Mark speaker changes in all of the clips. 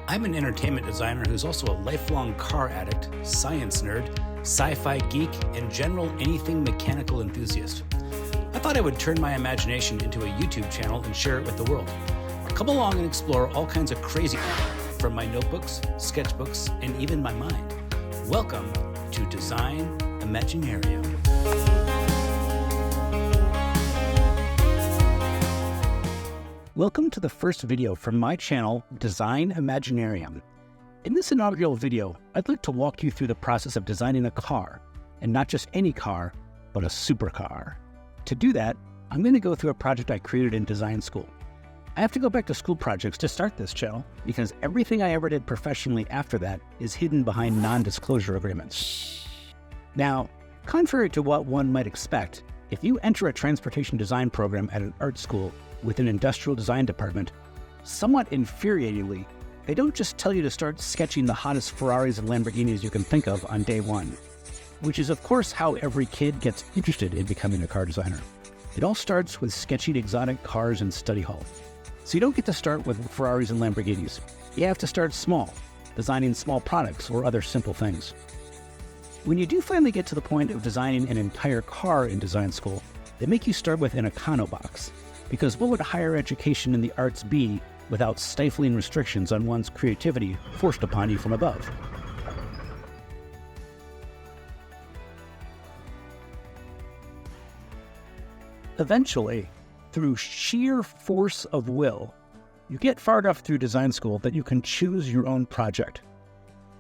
Speaker 1: I'm an entertainment designer who's also a lifelong car addict, science nerd, sci-fi geek, and general anything mechanical enthusiast. I thought I would turn my imagination into a YouTube channel and share it with the world. Come along and explore all kinds of crazy from my notebooks, sketchbooks, and even my mind. Welcome to Design Imaginarium. Welcome to the first video from my channel, Design Imaginarium. In this inaugural video, I'd like to walk you through the process of designing a car, and not just any car, but a supercar. To do that, I'm going to go through a project I created in design school. I have to go back to school projects to start this channel, because everything I ever did professionally after that is hidden behind non-disclosure agreements. Now, contrary to what one might expect, if you enter a transportation design program at an art school with an industrial design department, somewhat infuriatingly, they don't just tell you to start sketching the hottest Ferraris and Lamborghinis you can think of on day one, which is of course how every kid gets interested in becoming a car designer. It all starts with sketching exotic cars in study hall. So you don't get to start with Ferraris and Lamborghinis. You have to start small, designing small products or other simple things. When you do finally get to the point of designing an entire car in design school, they make you start with an econobox. Because what would higher education in the arts be without stifling restrictions on one's creativity forced upon you from above? Eventually, through sheer force of will, you get far enough through design school that you can choose your own project.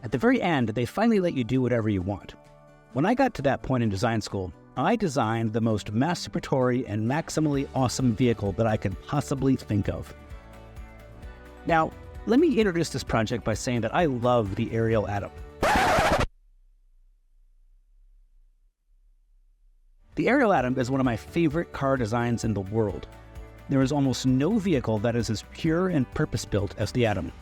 Speaker 1: At the very end, they finally let you do whatever you want. When I got to that point in design school, I designed the most masturbatory and maximally awesome vehicle that I could possibly think of. Now, let me introduce this project by saying that I love the Ariel Atom. The Ariel Atom is one of my favorite car designs in the world. There is almost no vehicle that is as pure and purpose-built as the Atom.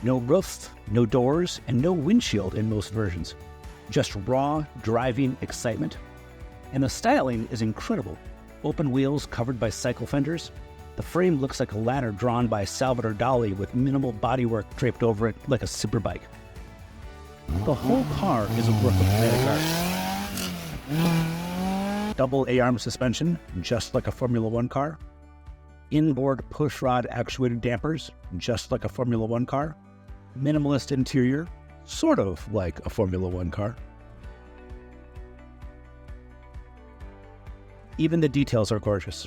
Speaker 1: No roof, no doors, and no windshield in most versions. Just raw, driving excitement. And the styling is incredible. Open wheels covered by cycle fenders. The frame looks like a ladder drawn by Salvador Dali with minimal bodywork draped over it like a superbike. The whole car is a work of kinetic art. Double A-arm suspension, just like a Formula One car. Inboard pushrod actuated dampers, just like a Formula One car. Minimalist interior, sort of like a Formula One car. Even the details are gorgeous.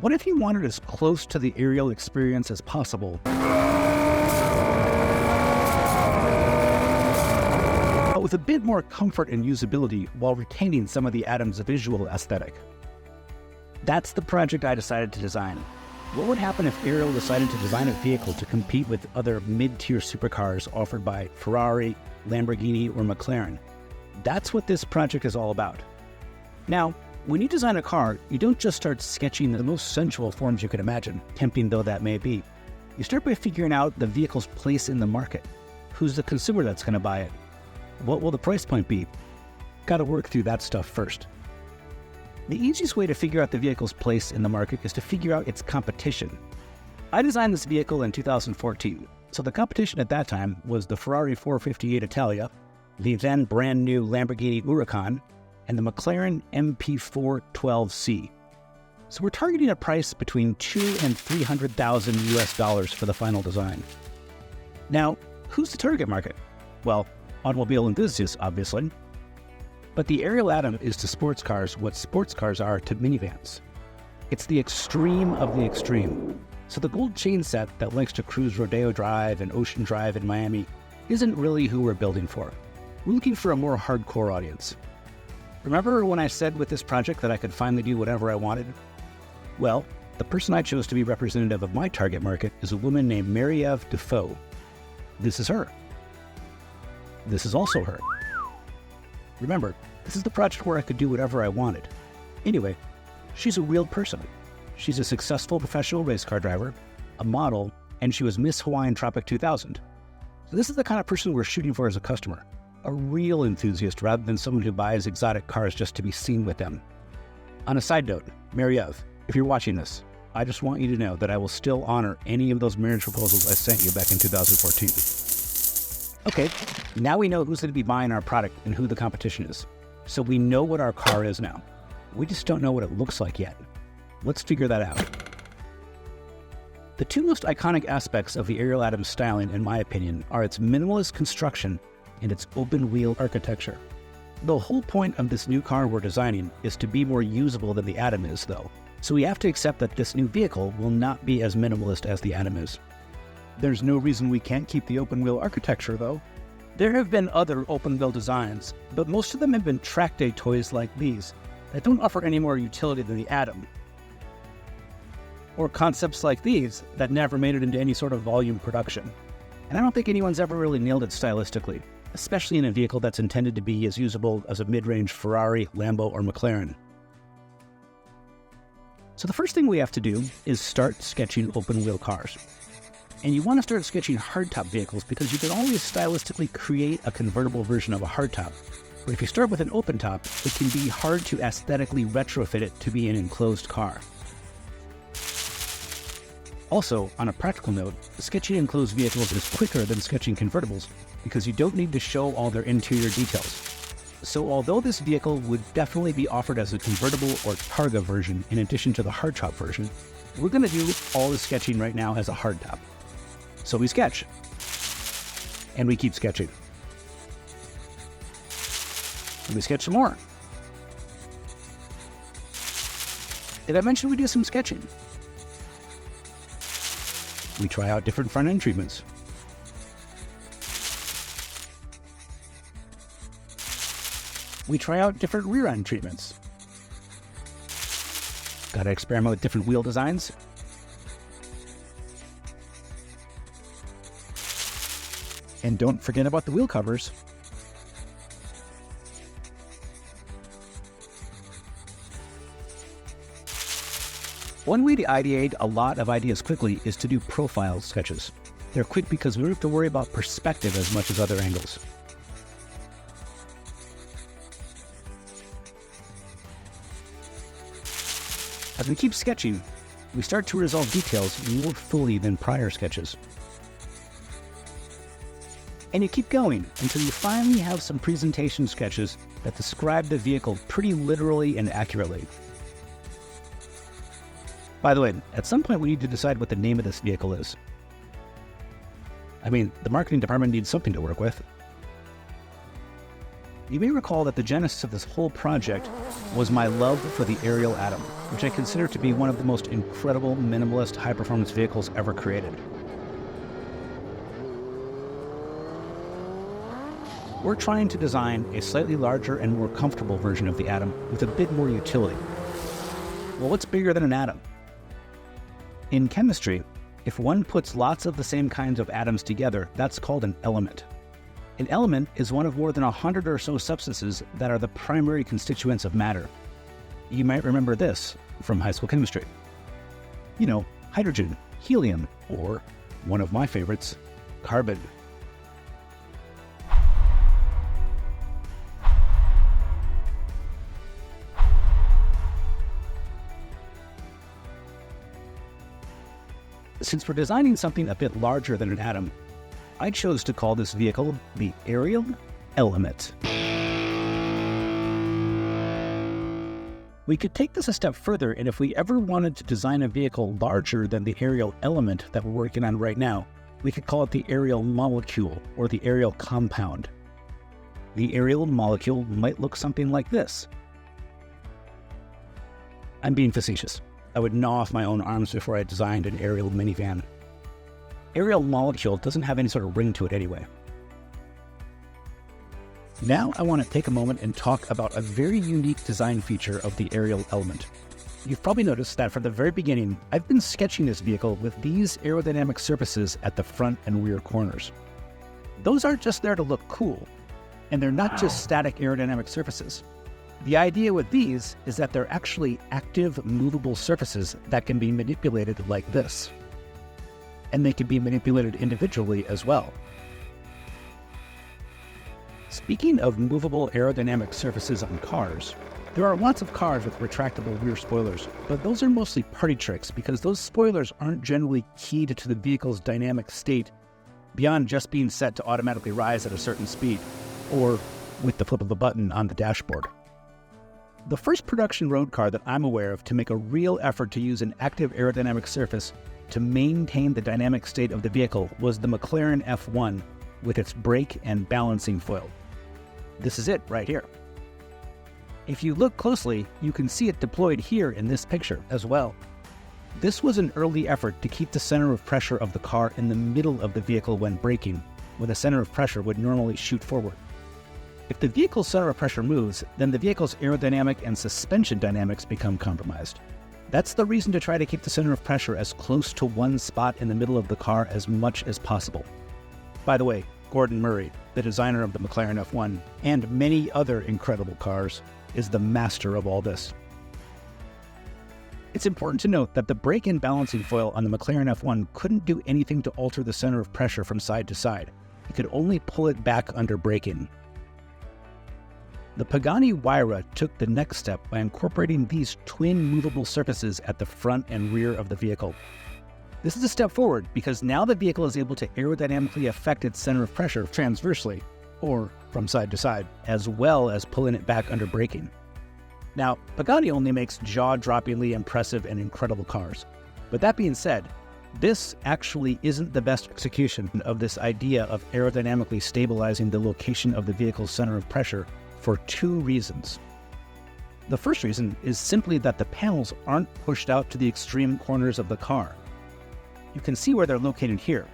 Speaker 1: What if you wanted as close to the Ariel experience as possible, but with a bit more comfort and usability while retaining some of the Atom's visual aesthetic? That's the project I decided to design. What would happen if Ariel decided to design a vehicle to compete with other mid-tier supercars offered by Ferrari, Lamborghini, or McLaren? That's what this project is all about. Now, when you design a car, you don't just start sketching the most sensual forms you can imagine, tempting though that may be. You start by figuring out the vehicle's place in the market. Who's the consumer that's going to buy it? What will the price point be? Got to work through that stuff first. The easiest way to figure out the vehicle's place in the market is to figure out its competition. I designed this vehicle in 2014, so the competition at that time was the Ferrari 458 Italia, the then brand new Lamborghini Huracan, and the McLaren MP412C. So we're targeting a price between $200,000 and $300,000 US for the final design. Now, who's the target market? Well, automobile enthusiasts, obviously. But the Ariel Atom is to sports cars what sports cars are to minivans. It's the extreme of the extreme. So the gold chain set that likes to cruise Rodeo Drive and Ocean Drive in Miami isn't really who we're building for. We're looking for a more hardcore audience. Remember when I said with this project that I could finally do whatever I wanted? Well, the person I chose to be representative of my target market is a woman named Mary-Eve Defoe. This is her. This is also her. Remember, this is the project where I could do whatever I wanted. Anyway, she's a real person. She's a successful professional race car driver, a model, and she was Miss Hawaiian Tropic 2000. So this is the kind of person we're shooting for as a customer. A real enthusiast rather than someone who buys exotic cars just to be seen with them. On a side note, Mary-Eve, If you're watching this, I just want you to know that I will still honor any of those marriage proposals I sent you back in 2014. Okay, now we know who's going to be buying our product and who the competition is. So we know what our car is now. We just don't know what it looks like yet. Let's figure that out. The two most iconic aspects of the Ariel Atom styling, in my opinion, are its minimalist construction and its open wheel architecture. The whole point of this new car we're designing is to be more usable than the Atom is, though. So we have to accept that this new vehicle will not be as minimalist as the Atom is.
Speaker 2: There's no reason we can't keep the open wheel architecture, though.
Speaker 1: There have been other open wheel designs, but most of them have been track day toys like these that don't offer any more utility than the Atom. Or concepts like these that never made it into any sort of volume production. And I don't think anyone's ever really nailed it stylistically, especially in a vehicle that's intended to be as usable as a mid-range Ferrari, Lambo, or McLaren. So the first thing we have to do is start sketching open wheel cars. And you want to start sketching hardtop vehicles because you can always stylistically create a convertible version of a hardtop. But if you start with an open top, it can be hard to aesthetically retrofit it to be an enclosed car. Also, on a practical note, sketching enclosed vehicles is quicker than sketching convertibles because you don't need to show all their interior details. So although this vehicle would definitely be offered as a convertible or Targa version in addition to the hardtop version, we're going to do all the sketching right now as a hardtop. So we sketch. And we keep sketching. And we sketch some more. Did I mention we do some sketching? We try out different front-end treatments. We try out different rear-end treatments. Gotta experiment with different wheel designs. And don't forget about the wheel covers. One way to ideate a lot of ideas quickly is to do profile sketches. They're quick because we don't have to worry about perspective as much as other angles. As we keep sketching, we start to resolve details more fully than prior sketches. And you keep going until you finally have some presentation sketches that describe the vehicle pretty literally and accurately. By the way, at some point we need to decide what the name of this vehicle is. I mean, the marketing department needs something to work with. You may recall that the genesis of this whole project was my love for the Ariel Atom, which I consider to be one of the most incredible minimalist high-performance vehicles ever created. We're trying to design a slightly larger and more comfortable version of the Atom with a bit more utility. Well, what's bigger than an atom? In chemistry, if one puts lots of the same kinds of atoms together, that's called an element. An element is one of more than 100 or so substances that are the primary constituents of matter. You might remember this from high school chemistry. You know, hydrogen, helium, or one of my favorites, carbon. Since we're designing something a bit larger than an atom, I chose to call this vehicle the Ariel Element. We could take this a step further, and if we ever wanted to design a vehicle larger than the Ariel Element that we're working on right now, we could call it the Ariel Molecule or the Ariel Compound. The Ariel Molecule might look something like this. I'm being facetious. I would gnaw off my own arms before I designed an Ariel minivan. Ariel Molecule doesn't have any sort of ring to it anyway. Now I want to take a moment and talk about a very unique design feature of the Ariel Element. You've probably noticed that from the very beginning, I've been sketching this vehicle with these aerodynamic surfaces at the front and rear corners. Those aren't just there to look cool, and they're not just static aerodynamic surfaces. The idea with these is that they're actually active, movable surfaces that can be manipulated like this. And they can be manipulated individually as well. Speaking of movable aerodynamic surfaces on cars, There are lots of cars with retractable rear spoilers, but those are mostly party tricks because those spoilers aren't generally keyed to the vehicle's dynamic state beyond just being set to automatically rise at a certain speed, or with the flip of a button on the dashboard. The first production road car that I'm aware of to make a real effort to use an active aerodynamic surface to maintain the dynamic state of the vehicle was the McLaren F1 with its brake and balancing foil. This is it right here. If you look closely, you can see it deployed here in this picture as well. This was an early effort to keep the center of pressure of the car in the middle of the vehicle when braking, where the center of pressure would normally shoot forward. If the vehicle's center of pressure moves, then the vehicle's aerodynamic and suspension dynamics become compromised. That's the reason to try to keep the center of pressure as close to one spot in the middle of the car as much as possible. By the way, Gordon Murray, the designer of the McLaren F1 and many other incredible cars, is the master of all this. It's important to note that the brake and balancing foil on the McLaren F1 couldn't do anything to alter the center of pressure from side to side. It could only pull it back under braking. The Pagani Huayra took the next step by incorporating these twin movable surfaces at the front and rear of the vehicle. This is a step forward because now the vehicle is able to aerodynamically affect its center of pressure transversely, or from side to side, as well as pulling it back under braking. Now, Pagani only makes jaw-droppingly impressive and incredible cars. But that being said, this actually isn't the best execution of this idea of aerodynamically stabilizing the location of the vehicle's center of pressure for two reasons. The first reason is simply that the panels aren't pushed out to the extreme corners of the car. You can see where they're located here.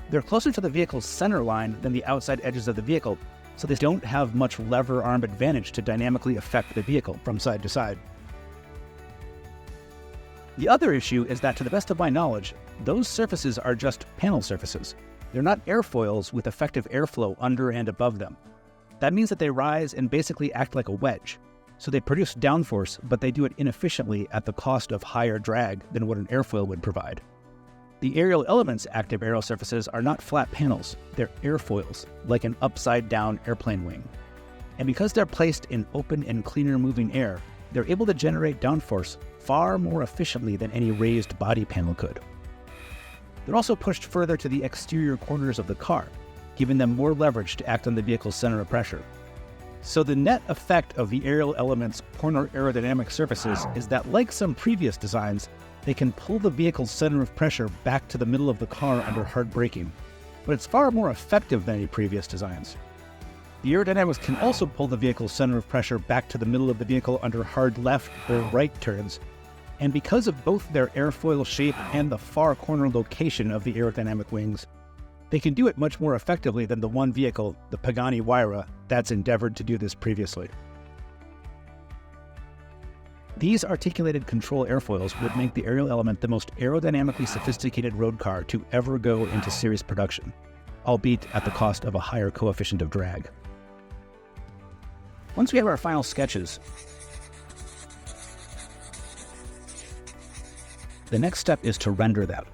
Speaker 1: They're closer to the vehicle's center line than the outside edges of the vehicle, so they don't have much lever arm advantage to dynamically affect the vehicle from side to side. The other issue is that, to the best of my knowledge, those surfaces are just panel surfaces. They're not airfoils with effective airflow under and above them. That means that they rise and basically act like a wedge. So they produce downforce, but they do it inefficiently at the cost of higher drag than what an airfoil would provide. The Aerial Elements active aero surfaces are not flat panels, they're airfoils, like an upside-down airplane wing. And because they're placed in open and cleaner moving air, they're able to generate downforce far more efficiently than any raised body panel could. They're also pushed further to the exterior corners of the car, giving them more leverage to act on the vehicle's center of pressure. So the net effect of the Aerial Elements corner aerodynamic surfaces is that, like some previous designs, they can pull the vehicle's center of pressure back to the middle of the car under hard braking, but it's far more effective than any previous designs. The aerodynamics can also pull the vehicle's center of pressure back to the middle of the vehicle under hard left or right turns, and because of both their airfoil shape and the far corner location of the aerodynamic wings, they can do it much more effectively than the one vehicle, the Pagani Huayra, that's endeavored to do this previously. These articulated control airfoils would make the Aerial Element the most aerodynamically sophisticated road car to ever go into series production, albeit at the cost of a higher coefficient of drag. Once we have our final sketches, the next step is to render them.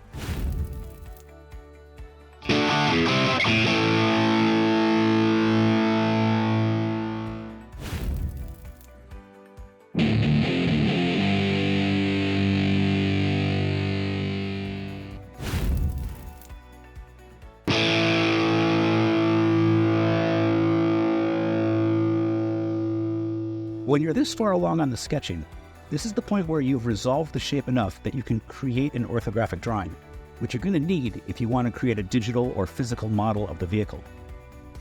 Speaker 1: When you're this far along on the sketching, this is the point where you've resolved the shape enough that you can create an orthographic drawing, which you're going to need if you want to create a digital or physical model of the vehicle,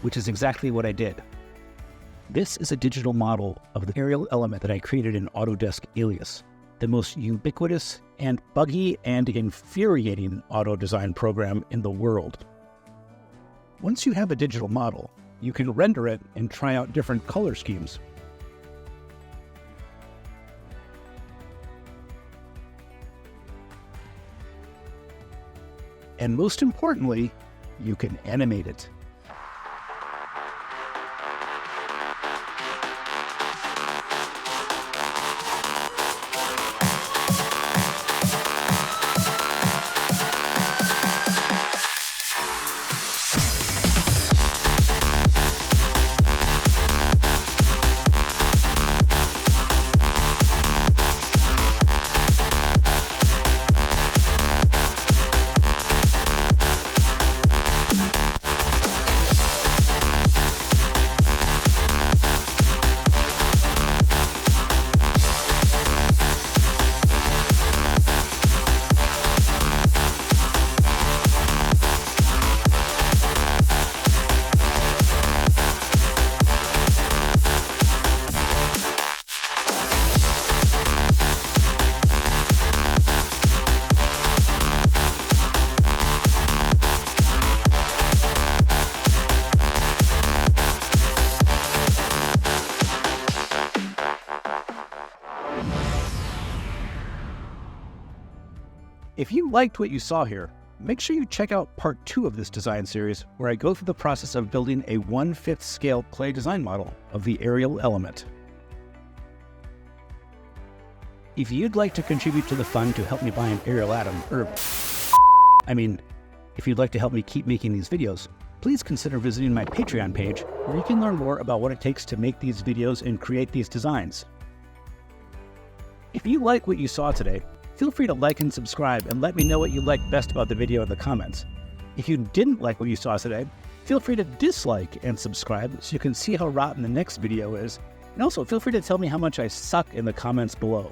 Speaker 1: which is exactly what I did. This is a digital model of the Aerial Element that I created in Autodesk Alias, the most ubiquitous and buggy and infuriating auto design program in the world. Once you have a digital model, you can render it and try out different color schemes. And most importantly, you can animate it. If you liked what you saw here, make sure you check out part 2 of this design series, where I go through the process of building a 1/5 scale clay design model of the aerial element. If you'd like to contribute to the fund to help me buy an aerial atom, if you'd like to help me keep making these videos, please consider visiting my Patreon page, where you can learn more about what it takes to make these videos and create these designs. If you like what you saw today, feel free to like and subscribe and let me know what you liked best about the video in the comments. If you didn't like what you saw today, feel free to dislike and subscribe so you can see how rotten the next video is, and also feel free to tell me how much I suck in the comments below.